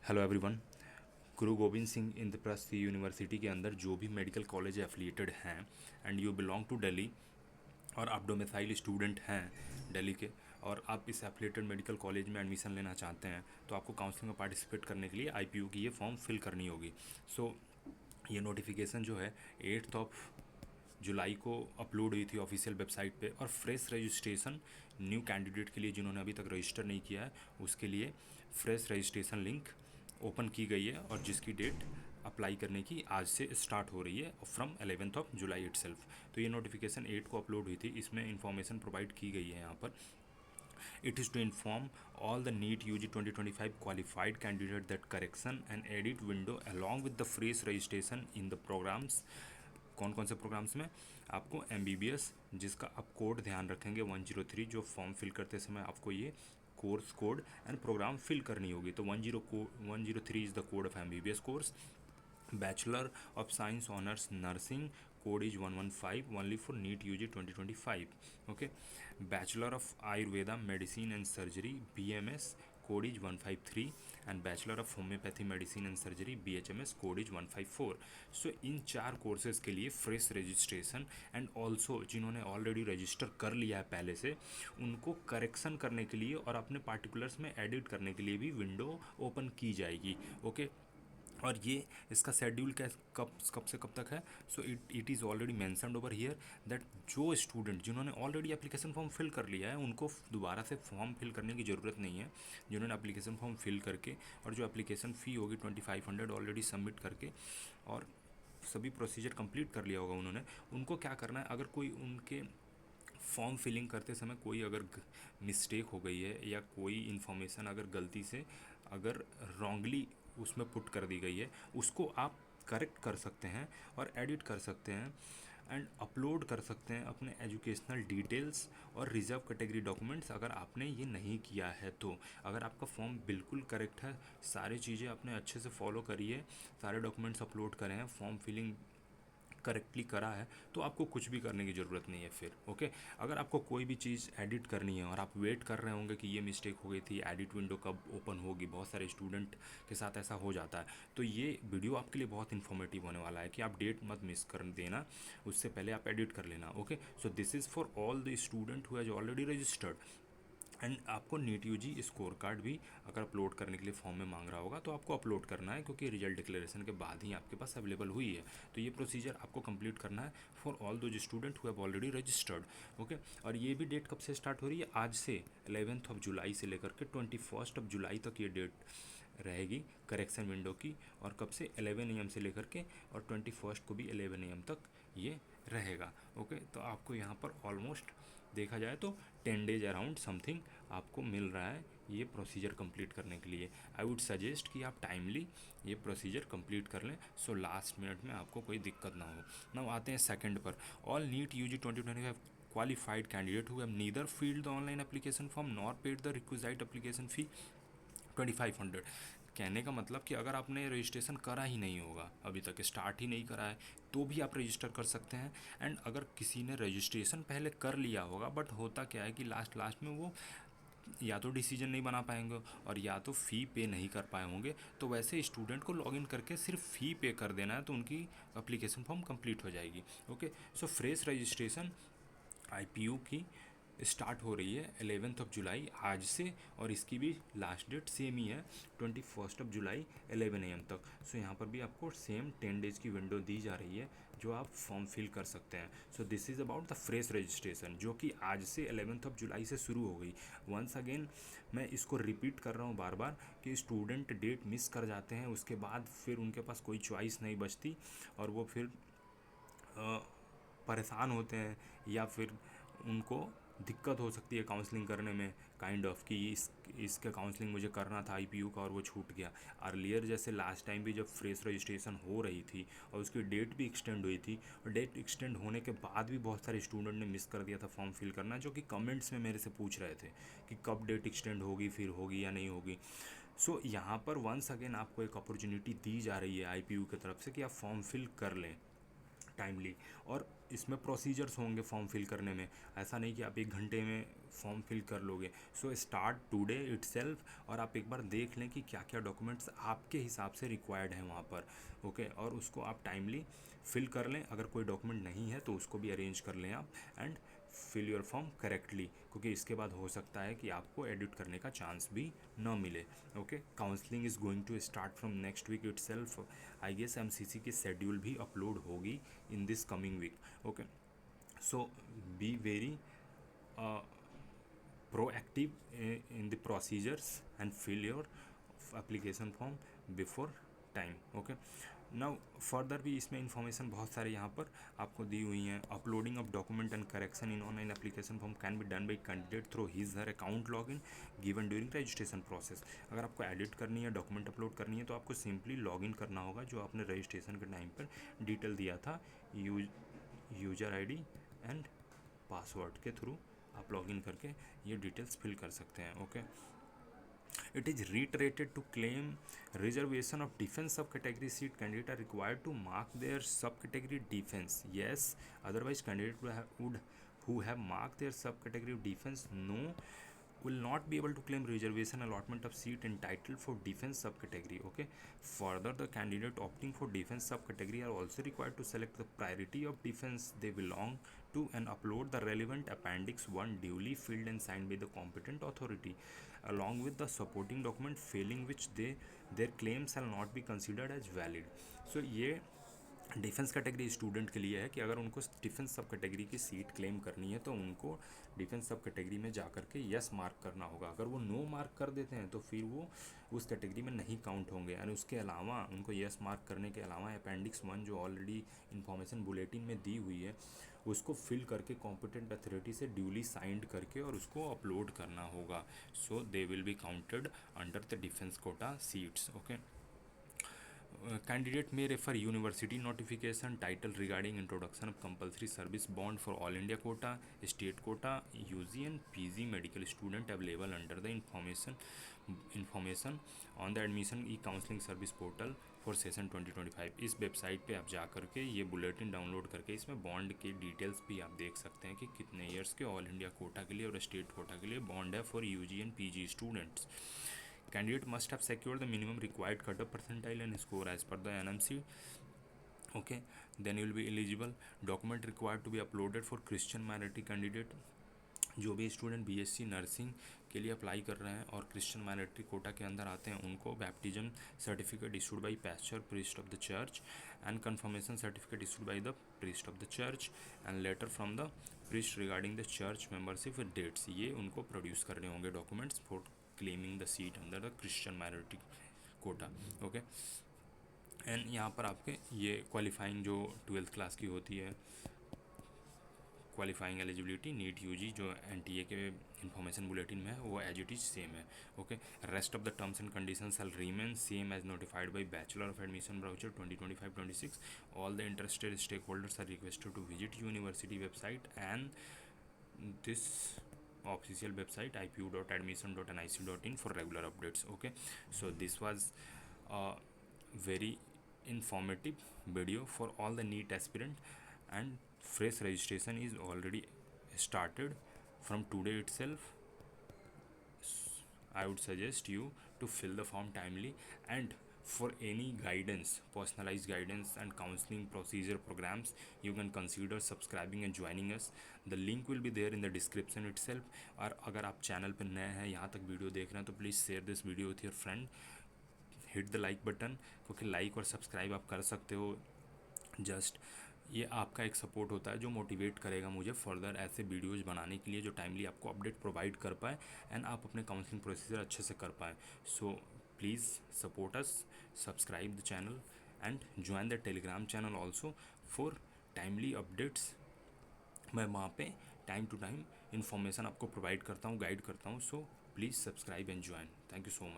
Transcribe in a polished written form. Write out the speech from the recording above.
Hello everyone. गुरु Govind Singh Indraprastha university के अंदर जो भी मेडिकल कॉलेज एफिलिएटेड हैं and you belong to Delhi और आप डोमिसाइल स्टूडेंट हैं दिल्ली के और आप इस एफिलिएटेड मेडिकल कॉलेज में एडमिशन लेना चाहते हैं तो आपको काउंसलिंग में पार्टिसिपेट करने के लिए आईपीयू की ये फॉर्म फिल करनी होगी। सो ये नोटिफिकेशन जो है 8 जुलाई को अपलोड हुई थी ऑफिशियल वेबसाइट पे और फ्रेश रजिस्ट्रेशन न्यू कैंडिडेट के लिए जिन्होंने अभी तक रजिस्टर नहीं किया है उसके लिए फ्रेश रजिस्ट्रेशन लिंक ओपन की गई है और जिसकी डेट अप्लाई करने की आज से स्टार्ट हो रही है फ्रॉम 11 जुलाई इटसेल्फ। तो ये नोटिफिकेशन 8 को अपलोड हुई थी, इसमें इंफॉर्मेशन प्रोवाइड की गई है यहाँ पर। It is to inform all the NEET UG 2025 qualified candidate that correction and edit window along with the fresh registration in the programs। कौन कौन से प्रोग्राम्स में आपको MBBS, जिसका आप कोड ध्यान रखेंगे 103, जो फॉर्म फिल करते समय आपको ये course code and program fill करनी होगी। तो 103 is the code of MBBS course. Bachelor of science honours nursing code is 115 only for NEET UG 2025। Okay. Bachelor of Ayurveda medicine and surgery BMS code is 153 and bachelor of homeopathy medicine and surgery BHMS code is 154। So in 4 courses के लिए fresh registration and also जिन्होंने already register कर लिया है पहले से उनको correction करने के लिए और अपने पार्टिकुलर्स में एडिट करने के लिए भी विंडो ओपन की जाएगी। ओके। और ये इसका शेड्यूल कब से कब तक है। So it is already mentioned over here that जो स्टूडेंट जिन्होंने ऑलरेडी एप्लीकेशन फॉर्म फिल कर लिया है उनको दोबारा से फॉर्म फिल करने की ज़रूरत नहीं है। जिन्होंने एप्लीकेशन फॉर्म फिल करके और जो एप्लीकेशन फ़ी होगी 2500 ऑलरेडी सबमिट करके और सभी प्रोसीजर कंप्लीट कर लिया होगा उन्होंने, उनको क्या करना है, अगर कोई उनके फॉर्म फिलिंग करते समय कोई अगर मिस्टेक हो गई है या कोई इन्फॉर्मेशन अगर गलती से अगर रॉन्गली उसमें पुट कर दी गई है उसको आप करेक्ट कर सकते हैं और एडिट कर सकते हैं एंड अपलोड कर सकते हैं अपने एजुकेशनल डिटेल्स और रिजर्व कैटेगरी डॉक्यूमेंट्स अगर आपने ये नहीं किया है तो। अगर आपका फॉर्म बिल्कुल करेक्ट है, सारी चीज़ें आपने अच्छे से फॉलो करी है, सारे डॉक्यूमेंट्स अपलोड करें हैं, फॉर्म फिलिंग करेक्टली करा है तो आपको कुछ भी करने की ज़रूरत नहीं है फिर। ओके। अगर आपको कोई भी चीज़ एडिट करनी है और आप वेट कर रहे होंगे कि ये मिस्टेक हो गई थी, एडिट विंडो कब ओपन होगी, बहुत सारे स्टूडेंट के साथ ऐसा हो जाता है, तो ये वीडियो आपके लिए बहुत इन्फॉर्मेटिव होने वाला है कि आप डेट मत मिस कर देना, उससे पहले आप एडिट कर लेना। Okay. So this is for all the student who has already registered and आपको नीट UG स्कोर कार्ड भी अगर अपलोड करने के लिए फॉर्म में मांग रहा होगा तो आपको अपलोड करना है क्योंकि रिजल्ट डिक्लेरेशन के बाद ही आपके पास अवेलेबल हुई है। तो ये प्रोसीजर आपको कंप्लीट करना है for all those student who have already registered. Okay. और ये भी डेट कब से स्टार्ट हो रही है, आज से 11 जुलाई से लेकर के 21 जुलाई तक ये डेट रहेगी करेक्शन विंडो की। और कब से 11 AM से लेकर के और 21 को भी 11 AM तक ये रहेगा। ओके। तो आपको यहाँ पर ऑलमोस्ट देखा जाए तो 10 डेज अराउंड समथिंग आपको मिल रहा है ये प्रोसीजर कंप्लीट करने के लिए। आई वुड सजेस्ट कि आप टाइमली ये प्रोसीजर कंप्लीट कर लें सो लास्ट मिनट में आपको कोई दिक्कत ना हो। नाउ आते हैं सेकंड पर। All NEET UG 2025 qualified candidate who have neither filled the online application form nor paid the requisite application fee 2500। कहने का मतलब कि अगर आपने रजिस्ट्रेशन करा ही नहीं होगा, अभी तक स्टार्ट ही नहीं करा है, तो भी आप रजिस्टर कर सकते हैं। एंड अगर किसी ने रजिस्ट्रेशन पहले कर लिया होगा बट होता क्या है कि लास्ट में वो या तो डिसीजन नहीं बना पाएंगे और या तो फ़ी पे नहीं कर पाए होंगे, तो वैसे स्टूडेंट को लॉगिन करके सिर्फ फ़ी पे कर देना है तो उनकी एप्लीकेशन फॉर्म कंप्लीट हो जाएगी। Okay. So fresh registration IPU की स्टार्ट हो रही है 11 जुलाई आज से और इसकी भी लास्ट डेट सेम ही है 21 जुलाई 11 AM तक। सो यहाँ पर भी आपको सेम 10 डेज़ की विंडो दी जा रही है जो आप फॉर्म फिल कर सकते हैं। So this is about the fresh registration जो कि आज से 11 जुलाई से शुरू हो गई। वंस अगेन मैं इसको रिपीट कर रहा हूँ बार बार कि स्टूडेंट डेट मिस कर जाते हैं, उसके बाद फिर उनके पास कोई चॉइस नहीं बचती और वो फिर परेशान होते हैं या फिर उनको दिक्कत हो सकती है काउंसलिंग करने में काइंड ऑफ कि इसका काउंसलिंग मुझे करना था IPU का और वो छूट गया। अर्लियर जैसे लास्ट टाइम भी जब फ्रेश रजिस्ट्रेशन हो रही थी और उसकी डेट भी एक्सटेंड हुई थी और डेट एक्सटेंड होने के बाद भी बहुत सारे स्टूडेंट ने मिस कर दिया था फॉर्म फिल करना, जो कि कमेंट्स में मेरे से पूछ रहे थे कि कब डेट एक्सटेंड होगी, फिर होगी या नहीं होगी। सो यहाँ पर वंस अगेन आपको एक अपॉर्चुनिटी दी जा रही है IPU की तरफ से कि आप फॉर्म फिल कर लें टाइमली। और इसमें प्रोसीजर्स होंगे फॉर्म फिल करने में, ऐसा नहीं कि आप 1 घंटे में फॉर्म फिल कर लोगे। सो स्टार्ट टुडे इटसेल्फ, और आप एक बार देख लें कि क्या क्या डॉक्यूमेंट्स आपके हिसाब से रिक्वायर्ड हैं वहाँ पर, ओके, और उसको आप टाइमली फिल कर लें। अगर कोई डॉक्यूमेंट नहीं है तो उसको भी अरेंज कर लें आप, and fill your form correctly, क्योंकि इसके बाद हो सकता है कि आपको एडिट करने का चांस भी न मिले, okay. Counselling is going to start from next week itself. I guess MCC की शेड्यूल भी अपलोड होगी in this coming week, okay. So be very proactive in the procedures and fill your application form before time, okay। Now further भी इसमें information बहुत सारे यहाँ पर आपको दी हुई हैं। Uploading of document and correction in online application form can be done by candidate through his her account login given during registration process. अगर आपको एडिट करनी है, डॉक्यूमेंट अपलोड करनी है, तो आपको सिंपली लॉगिन करना होगा, जो आपने रजिस्ट्रेशन के टाइम पर डिटेल दिया था, यूजर आईडी एंड पासवर्ड के थ्रू आप लॉगिन करके ये डिटेल्स फिल कर सकते हैं, okay. It is reiterated to claim reservation of defense subcategory seat. Candidate are required to mark their subcategory defense. Yes, otherwise candidate who have marked their subcategory defense no will not be able to claim reservation allotment of seat entitled for defense subcategory, okay। Further, the candidate opting for defense subcategory are also required to select the priority of defense they belong to and upload the relevant appendix 1 duly filled and signed by the competent authority along with the supporting document, failing which their claim shall not be considered as valid। So ये defence category student के लिए है कि अगर उनको defence सब category की seat claim करनी है तो उनको डिफेंस सब कैटेगरी में जा कर के यस मार्क करना होगा। अगर वो नो मार्क कर देते हैं तो फिर वो उस कैटेगरी में नहीं काउंट होंगे। और उसके अलावा उनको यस मार्क करने के अलावा अपेंडिक्स 1 जो ऑलरेडी इन्फॉर्मेशन बुलेटिन में दी हुई है उसको फिल करके कॉम्पिटेंट अथॉरिटी से ड्यूली साइंड करके और उसको अपलोड करना होगा। So they will be counted under the defence quota seats, okay. Candidate may refer university notification title regarding introduction of compulsory service bond for all India quota, state quota, UG and PG medical student available under the information on the admission e-counseling service portal for session 2025। इस website पे आप जा करके ये bulletin download करके इसमें bond के details भी आप देख सकते हैं कि कितने ईयर्स के ऑल इंडिया कोटा के लिए और स्टेट कोटा के लिए बॉन्ड है for UG and PG students. Candidate must have secured the minimum required cutoff percentile and score as per the NMC, okay। Then you will be eligible। Document required to be uploaded for Christian minority candidate। जो भी student BSc nursing के लिए apply कर रहे हैं और Christian minority Kota के अंदर आते हैं उनको baptism certificate issued by pastor priest of the church and confirmation certificate issued by the priest of the church and letter from the priest regarding the church membership with dates, ये उनको produce करने होंगे documents for claiming the seat under the Christian minority quota, okay. And यहाँ पर आपके ये qualifying जो 12th class की होती है क्वालिफाइंग एलिजिबिलिटी नीट यूजी जो एनटीए के इन्फॉर्मेशन बुलेटिन में है वो एज इट इज सेम है, okay. Rest of the terms and conditions shall remain same as notified by bachelor of admission brochure 2025-26। All the interested stakeholders are requested to visit university website and this official website ipu.admission.nic.in for regular updates, okay। So this was a very informative video for all the NEET aspirant and fresh registration is already started from today itself। I would suggest you to fill the form timely and for any guidance, personalized guidance and counseling procedure programs, you can consider subscribing and joining us। The link will be there in the description itself। और अगर आप channel पर नए हैं यहाँ तक video देख रहे हैं तो please share this video with your friend, hit the like button, क्योंकि लाइक और सब्सक्राइब आप कर सकते हो। जस्ट ये आपका एक सपोर्ट होता है जो मोटिवेट करेगा मुझे फर्दर ऐसे वीडियोज़ बनाने के लिए जो टाइमली आपको अपडेट प्रोवाइड कर पाए एंड आप अपने काउंसलिंग प्रोसीजर अच्छे से कर पाएँ। So please support us, subscribe the channel and join the Telegram channel also for timely updates. मैं वहाँ पे टाइम टू टाइम इन्फॉर्मेशन आपको प्रोवाइड करता हूँ, गाइड करता हूँ। So please subscribe and join. Thank you so much.